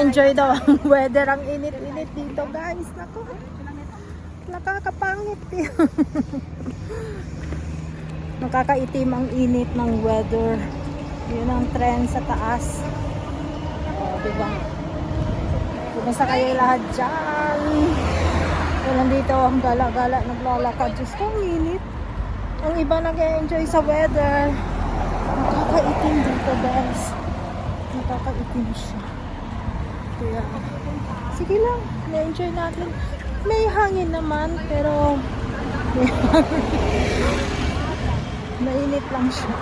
Enjoy daw ang weather, ang init-init dito guys. Nako, nakakapangit yun. Nakakaitim ang init ng weather. Yun ang trend sa taas. O, diba? Kumusta kayo lahat dyan? So, nandito ang gala-gala, naglalakad. Diyos ko, ang init. Ang iba nag-enjoy sa weather. Nakakaitim dito guys. Nakakaitim siya. Kaya, sige lang, na-enjoy natin. May hangin naman, pero mainit lang siya.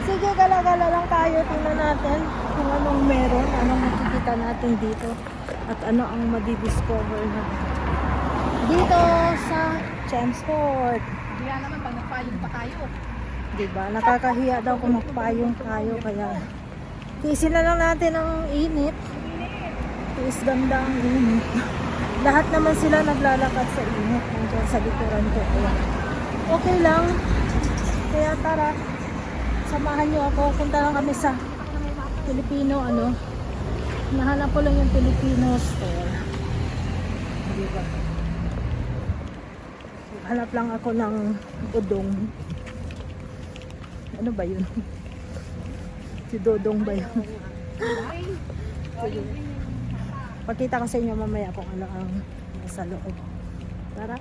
Sige, gala-gala lang tayo. Tingnan natin kung anong meron, anong makikita natin dito, at ano ang madidiscover natin dito sa Chelmsford. Kaya naman pag nagpayong pa tayo. Diba? Nakakahiya daw kung magpayong tayo, kaya tiisin na lang natin ang init. Tiis ganda ang init. Lahat naman sila naglalakad sa init nandiyan sa likuran ko. Kaya okay lang. Kaya tara, samahan nyo ako. Punta lang kami sa Filipino, nahanap ko lang yung Filipino store. Diba? Hanap lang ako ng udong. Ano ba yun? Si Dodong ba yun? Pakita ko sa inyo mamaya kung ano ang nasa loob. Tara.